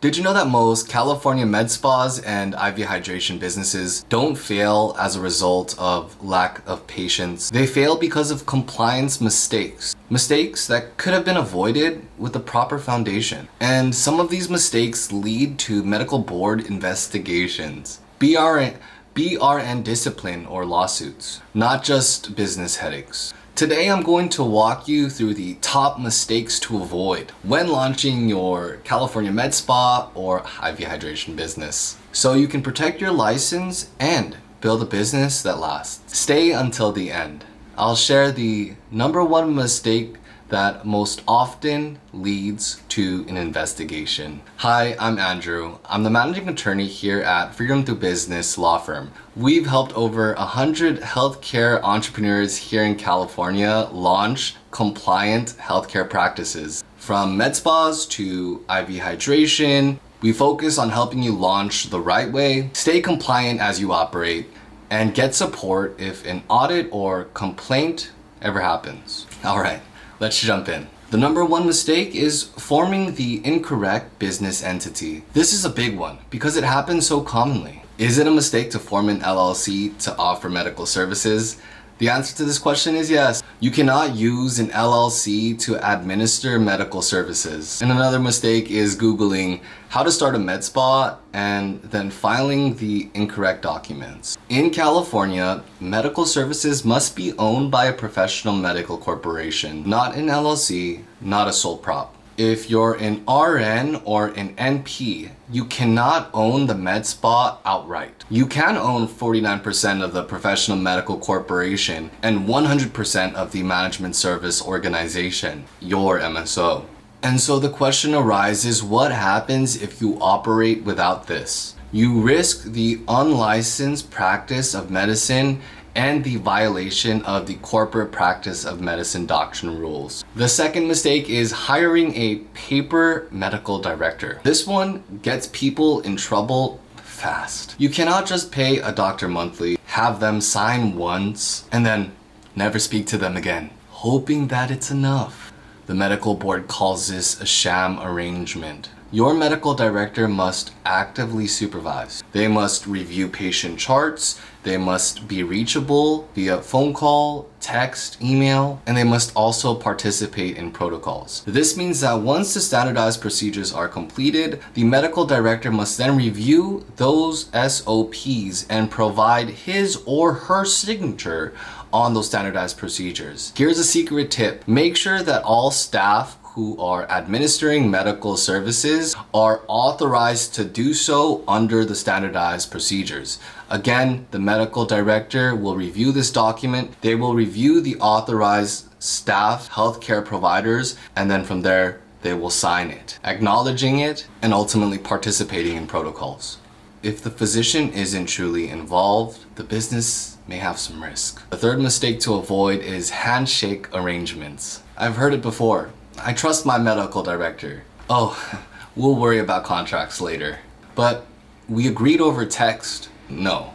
Did you know that most California med spas and IV hydration businesses don't fail as a result of lack of patience? They fail because of compliance mistakes. Mistakes that could have been avoided with the proper foundation. And some of these mistakes lead to medical board investigations, BRN discipline or lawsuits, not just business headaches. Today I'm going to walk you through the top mistakes to avoid when launching your California med spa or IV hydration business, so you can protect your license and build a business that lasts. Stay until the end. I'll share the number one mistake that most often leads to an investigation. Hi, I'm Andrew. I'm the managing attorney here at Freedom Through Business law firm. We've helped over 100 healthcare entrepreneurs here in California launch compliant healthcare practices. From med spas to IV hydration, we focus on helping you launch the right way, stay compliant as you operate, and get support if an audit or complaint ever happens. All right. Let's jump in. The number one mistake is forming the incorrect business entity. This is a big one because it happens so commonly. Is it a mistake to form an LLC to offer medical services? The answer to this question is yes. You cannot use an LLC to administer medical services. And another mistake is Googling how to start a med spa and then filing the incorrect documents. In California, medical services must be owned by a professional medical corporation, not an LLC, not a sole prop. If you're an RN or an NP, you cannot own the med spa outright. You can own 49% of the professional medical corporation and 100% of the management service organization, your MSO. And so the question arises, what happens if you operate without this? You risk the unlicensed practice of medicine and the violation of the corporate practice of medicine doctrine rules. The second mistake is hiring a paper medical director. This one gets people in trouble fast. You cannot just pay a doctor monthly, have them sign once, and then never speak to them again, hoping that it's enough. The medical board calls this a sham arrangement. Your medical director must actively supervise. They must review patient charts, they must be reachable via phone call, text, email, and they must also participate in protocols. This means that once the standardized procedures are completed, the medical director must then review those SOPs and provide his or her signature on those standardized procedures. Here's a secret tip. Make sure that all staff who are administering medical services are authorized to do so under the standardized procedures. Again, the medical director will review this document. They will review the authorized staff, healthcare providers, and then from there, they will sign it, acknowledging it, and ultimately participating in protocols. If the physician isn't truly involved, the business may have some risk. The third mistake to avoid is handshake arrangements. I've heard it before. I trust my medical director. Oh, we'll worry about contracts later. But we agreed over text. No.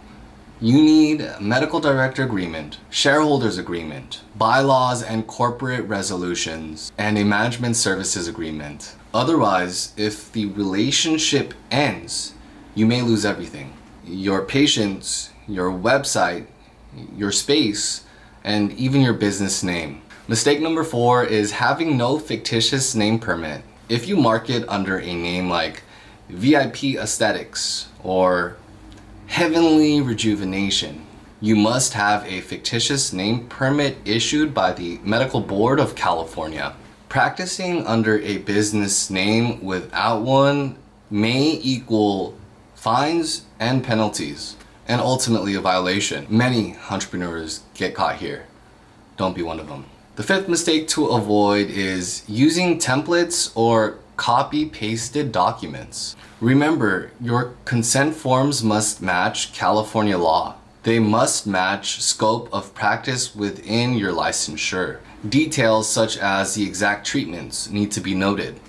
You need a medical director agreement, shareholders agreement, bylaws and corporate resolutions, and a management services agreement. Otherwise, if the relationship ends, you may lose everything. Your patients, your website, your space, and even your business name. Mistake number 4 is having no fictitious name permit. If you market under a name like VIP Aesthetics or Heavenly Rejuvenation, you must have a fictitious name permit issued by the Medical Board of California. Practicing under a business name without one may equal fines and penalties, and ultimately a violation. Many entrepreneurs get caught here. Don't be one of them. The fifth mistake to avoid is using templates or copy-pasted documents. Remember, your consent forms must match California law. They must match scope of practice within your licensure. Details such as the exact treatments need to be noted.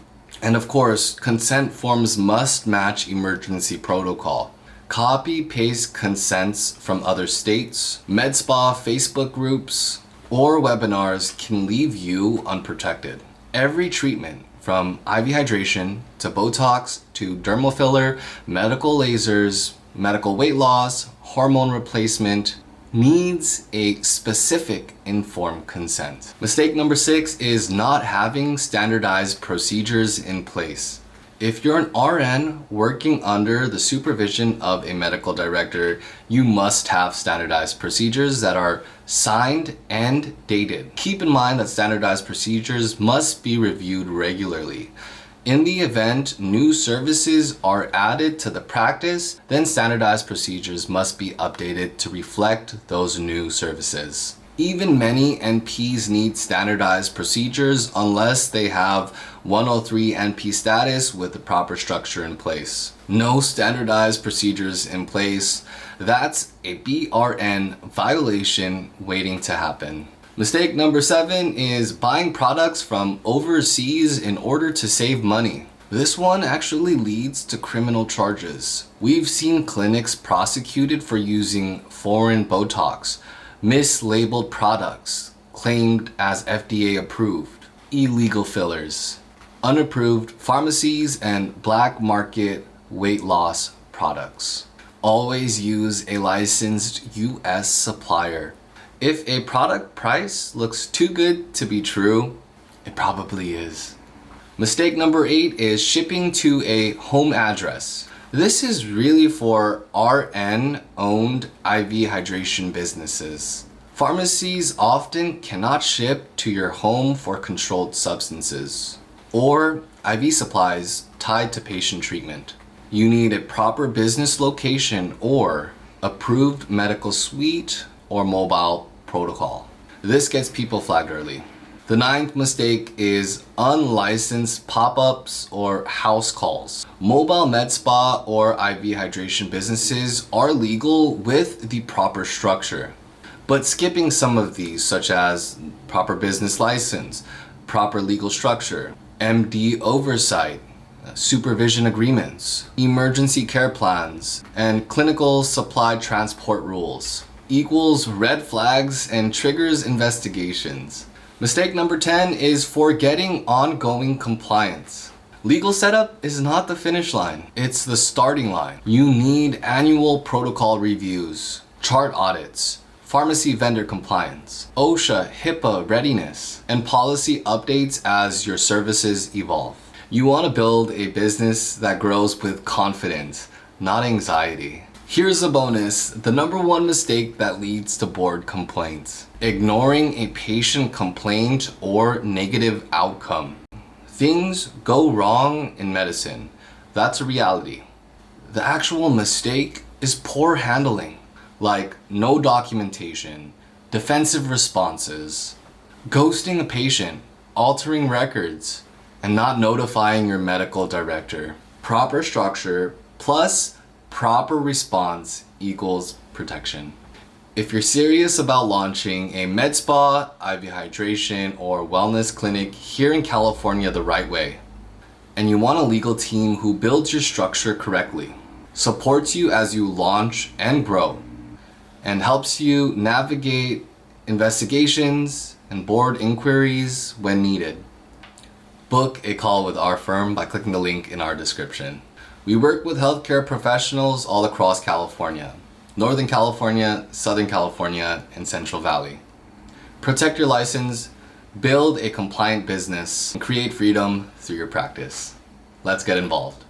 And of course, consent forms must match emergency protocol. Copy-paste consents from other states, med spa Facebook groups, or webinars can leave you unprotected. Every treatment, from IV hydration to Botox to dermal filler, medical lasers, medical weight loss, hormone replacement, needs a specific informed consent. Mistake number 6 is not having standardized procedures in place. If you're an RN working under the supervision of a medical director, you must have standardized procedures that are signed and dated. Keep in mind that standardized procedures must be reviewed regularly. In the event new services are added to the practice, then standardized procedures must be updated to reflect those new services. Even many NPs need standardized procedures unless they have 103 NP status with the proper structure in place. No standardized procedures in place, that's a BRN violation waiting to happen. Mistake number 7 is buying products from overseas in order to save money. This one actually leads to criminal charges. We've seen clinics prosecuted for using foreign Botox, mislabeled products claimed as FDA approved, illegal fillers, unapproved pharmacies, and black market weight loss products. Always use a licensed US supplier. If a product price looks too good to be true, it probably is. Mistake number 8 is shipping to a home address. This is really for RN-owned IV hydration businesses. Pharmacies often cannot ship to your home for controlled substances or IV supplies tied to patient treatment. You need a proper business location or approved medical suite or mobile protocol. This gets people flagged early. The 9th mistake is unlicensed pop-ups or house calls. Mobile med spa or IV hydration businesses are legal with the proper structure, but skipping some of these, such as proper business license, proper legal structure, MD oversight, supervision agreements, emergency care plans, and clinical supply transport rules equals red flags and triggers investigations. Mistake number 10 is forgetting ongoing compliance. Legal setup is not the finish line, it's the starting line. You need annual protocol reviews, chart audits, pharmacy vendor compliance, OSHA, HIPAA readiness, and policy updates as your services evolve. You want to build a business that grows with confidence, not anxiety. Here's a bonus, the number 1 mistake that leads to board complaints. Ignoring a patient complaint or negative outcome. Things go wrong in medicine. That's a reality. The actual mistake is poor handling, like no documentation, defensive responses, ghosting a patient, altering records, and not notifying your medical director. Proper structure plus proper response equals protection. If you're serious about launching a med spa, IV hydration, or wellness clinic here in California the right way, and you want a legal team who builds your structure correctly, supports you as you launch and grow, and helps you navigate investigations and board inquiries when needed, book a call with our firm by clicking the link in our description. We work with healthcare professionals all across California, Northern California, Southern California, and Central Valley. Protect your license, build a compliant business, and create freedom through your practice. Let's get involved.